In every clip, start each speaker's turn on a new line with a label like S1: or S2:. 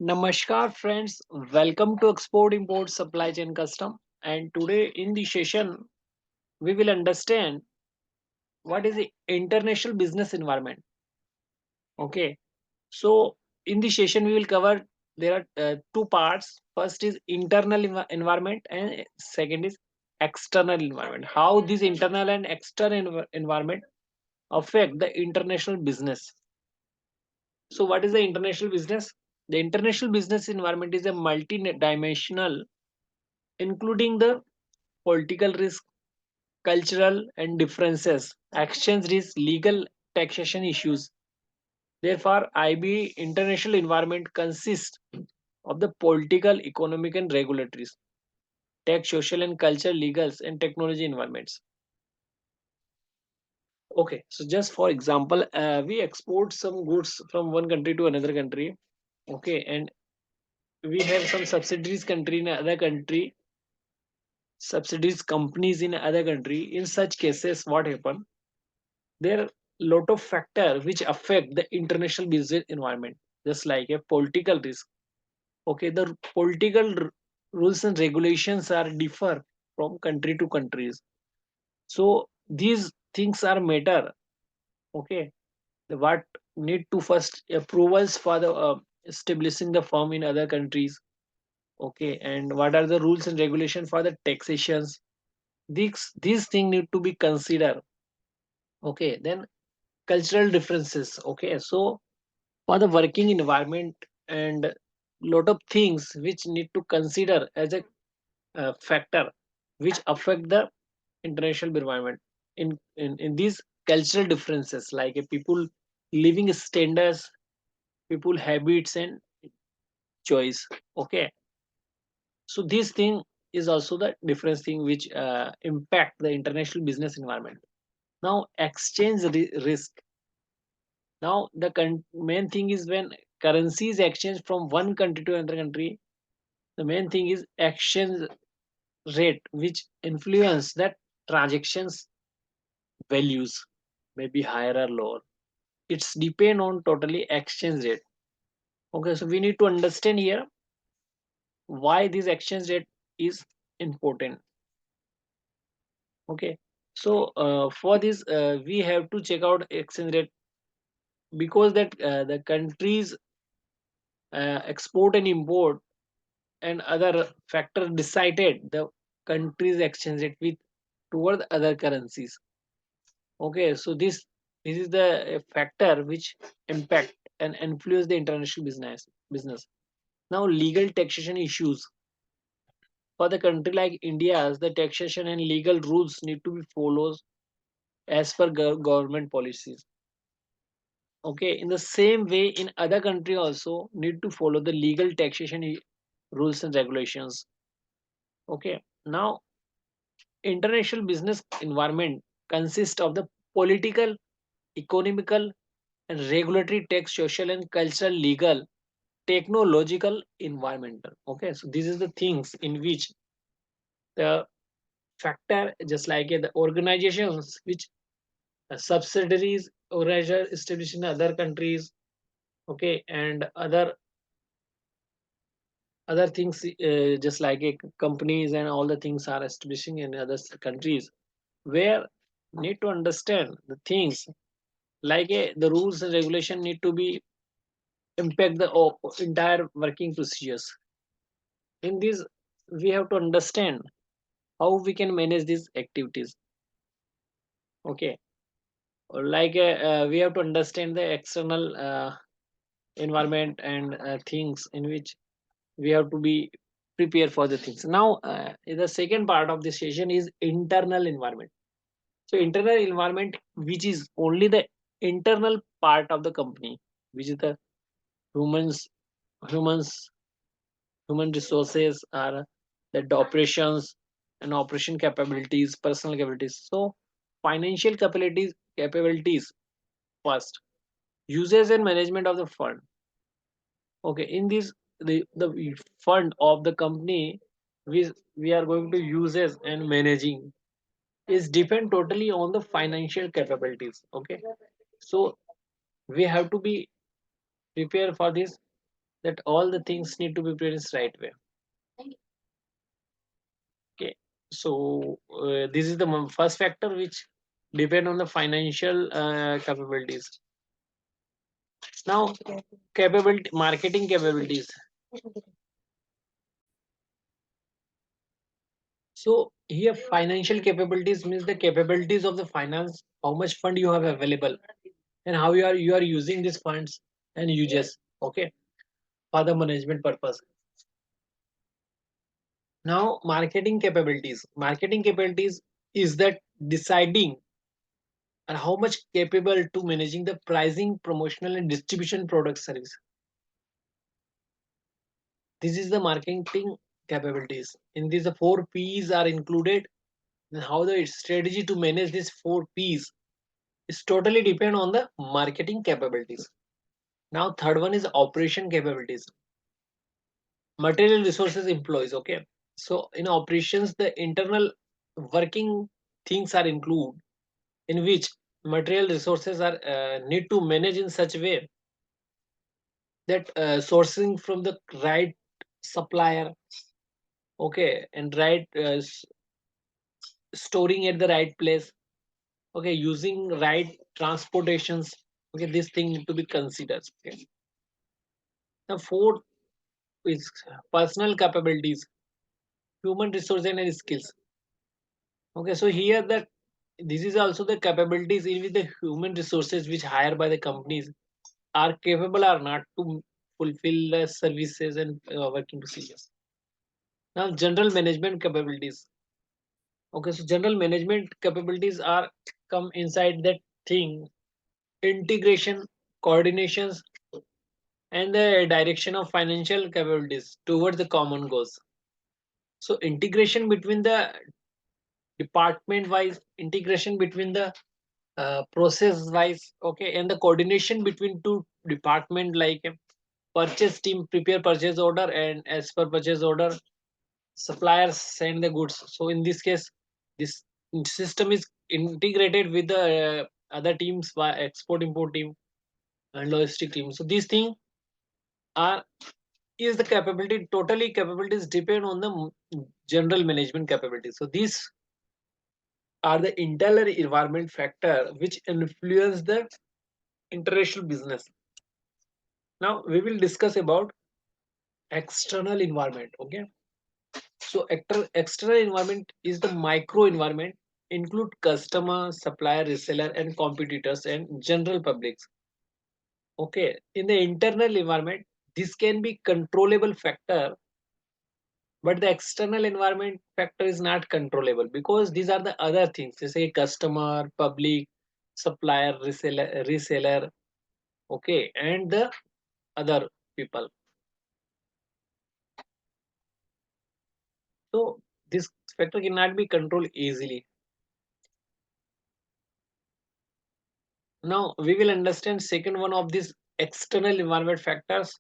S1: Namaskar friends, welcome to Export Import Supply Chain Custom, and today in the session we will understand what is the international business environment. Okay, so in the session we will cover there are two parts. First is internal environment and second is external environment. How this internal and external environment affect the international business. So what is the international business? The international business environment is a multi-dimensional including the political risk, cultural and differences, exchange risk, legal taxation issues. Therefore, IB international environment consists of the political, economic and regulatory, tax, social and cultural, legals and technology environments. Okay, so just for example, we export some goods from one country to another country. Okay, and we have some subsidiaries country in another country, subsidies companies in other country. In such cases, what happen? There are lot of factors which affect the international business environment, just like a political risk. Okay, the political rules and regulations are differ from country to countries, so these things are matter. Okay, what need to first approvals for the establishing the firm in other countries. Okay, and what are the rules and regulation for the taxations? These things need to be considered. Okay, then cultural differences. Okay, so for the working environment and lot of things which need to consider as a factor which affect the international environment in these cultural differences, like people living standards, people habits and choice. Okay, so this thing is also the difference thing which impact the international business environment. Now exchange risk. Now the main thing is when currency is exchanged from one country to another country, the main thing is exchange rate which influence that transactions values, maybe higher or lower. It's depend on totally exchange rate. Okay, so we need to understand here why this exchange rate is important. Okay, so for this we have to check out exchange rate, because that the countries export and import and other factor decided the country's exchange rate with toward other currencies. Okay, so this is the factor which impact and influence the international business. Now legal taxation issues. For the country like India, the taxation and legal rules need to be followed as per government policies. Okay, in the same way in other country also need to follow the legal taxation rules and regulations. Okay, now international business environment consists of the political, economical and regulatory, tax, social and cultural, legal, technological, environmental. Okay, so these are the things in which the factor, just like the organizations which subsidiaries organizations established in other countries. Okay, and other things, just like companies and all the things are establishing in other countries, where need to understand the things like the rules and regulation need to be impact the entire working procedures. In this we have to understand how we can manage these activities. Okay, or like we have to understand the external environment and things in which we have to be prepared for the things. Now the second part of this session is internal environment. So internal environment, which is only the internal part of the company, which is the humans humans human resources, are the operations and operation capabilities, personal capabilities. So financial capabilities first, users and management of the fund. Okay, in this the fund of the company we are going to use as and managing is depend totally on the financial capabilities. Okay, so we have to be prepared for this. that all the things need to be placed right way. Okay, so this is the first factor which depend on the financial capabilities. Now, capability marketing capabilities. So here financial capabilities means the capabilities of the finance, how much fund you have available, and how you are using these funds and uses. Okay, for the management purpose. Now, marketing capabilities. Marketing capabilities is that deciding and how much capable to managing the pricing, promotional, and distribution product service. This is the marketing capabilities. In these, the four P's are included. And how the strategy to manage these four P's is totally depend on the marketing capabilities. Now, third one is operation capabilities. Material resources employees. Okay, so in operations, the internal working things are included in which material resources are need to manage in such a way that sourcing from the right supplier, okay, and right storing at the right place, okay, using right transportations, okay, this thing need to be considered. Okay, the fourth is personal capabilities, human resource and skills. Okay, so here that this is also the capabilities in which the human resources which hired by the companies are capable or not to fulfill the services and working procedures. Now, general management capabilities. Okay, so general management capabilities are come inside that thing, integration, coordinations, and the direction of financial capabilities towards the common goals. So integration between the department wise, integration between the process wise, okay, and the coordination between two department like purchase team prepare purchase order, and as per purchase order suppliers send the goods. So in this case, this system is integrated with the other teams by export import team and logistic team. So these things are is the capability, totally capabilities depend on the general management capabilities. So these are the internal environment factor which influence the international business. Now we will discuss about external environment. Okay, so external environment is the micro environment, include customer, supplier, reseller, and competitors and general publics. Okay, in the internal environment, this can be controllable factor, but the external environment factor is not controllable because these are the other things. They say customer, public, supplier, reseller, okay, and the other people. So this factor cannot be controlled easily. Now we will understand second one of these external environment factors,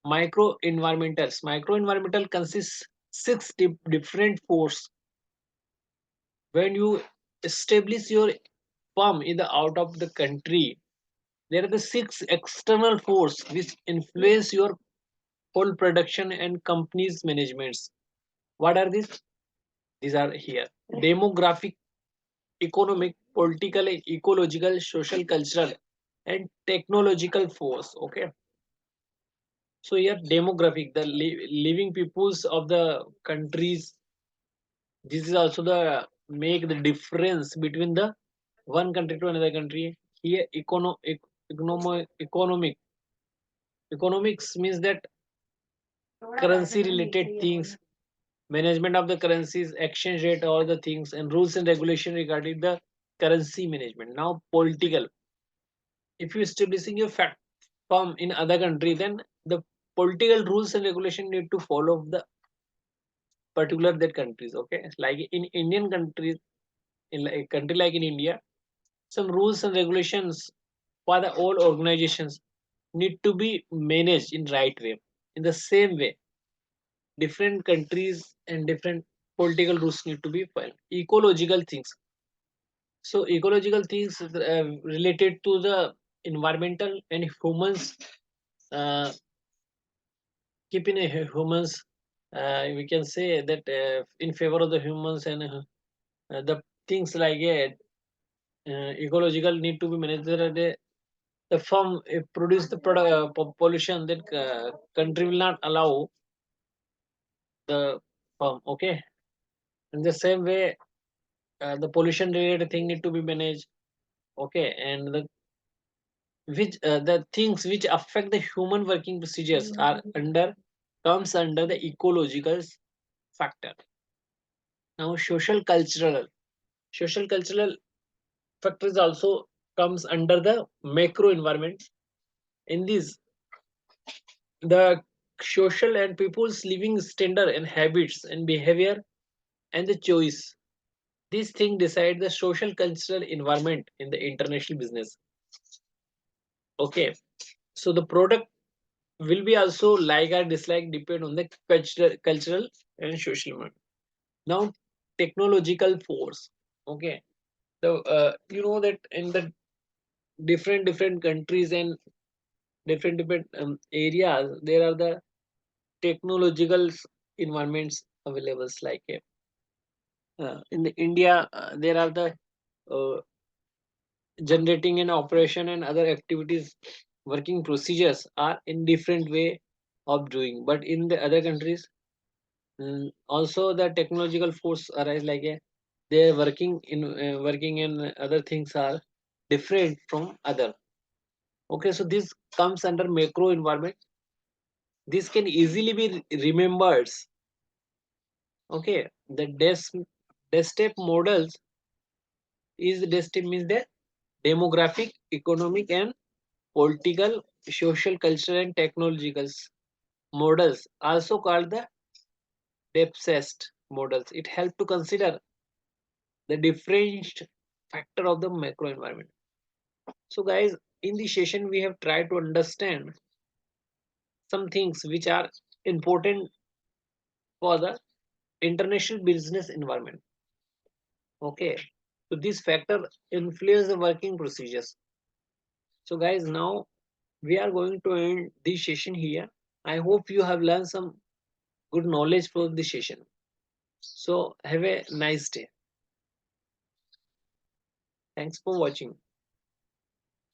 S1: micro environmentals. Micro environmental consists six different force. When you establish your firm in the out of the country, there are the six external force which influence your whole production and company's managements. What are these? These are here: demographic, economic, political, ecological, social, cultural, and technological force. Okay, so here demographic, the living peoples of the countries. This is also the make the difference between the one country to another country. Here, economics means that currency related things, management of the currencies, exchange rate, all the things, and rules and regulation regarding the currency management. Now, political. If you're establishing your firm in other country, then the political rules and regulation need to follow the particular that countries. Okay, like in Indian countries, in a country like in India, some rules and regulations for the all organizations need to be managed in right way. In the same way, different countries and different political rules need to be filed. Ecological things. So ecological things related to the environmental and humans uh, keeping humans, we can say that in favor of the humans, and the things like ecological need to be managed. The firm produce the product pollution that country will not allow the firm. Okay, in the same way, the pollution related thing need to be managed. Okay, and the things which affect the human working procedures are under comes under the ecological factor. Now social cultural factors also comes under the macro environment. In this, the social and people's living standard and habits and behavior and the choice, these things decide the social cultural environment in the international business. Okay, so the product will be also like or dislike depend on the cultural and social environment. Now, technological force. Okay, so you know that in the different countries and different areas, there are the technological environments available. Like in the India, there are the uh, generating and operation and other activities, working procedures are in different way of doing. But in the other countries, also the technological force arise like they're working in other things are different from other. Okay, so this comes under macro environment. This can easily be remembered. Okay, the desktop models is desktop means the demographic, economic, and political, social, cultural, and technological models, also called the depth models. It helps to consider the different factor of the macro environment. So, guys, in this session, we have tried to understand some things which are important for the international business environment. Okay, so this factor influence the working procedures. So, guys, now we are going to end this session here. I hope you have learned some good knowledge from this session. So, have a nice day. Thanks for watching.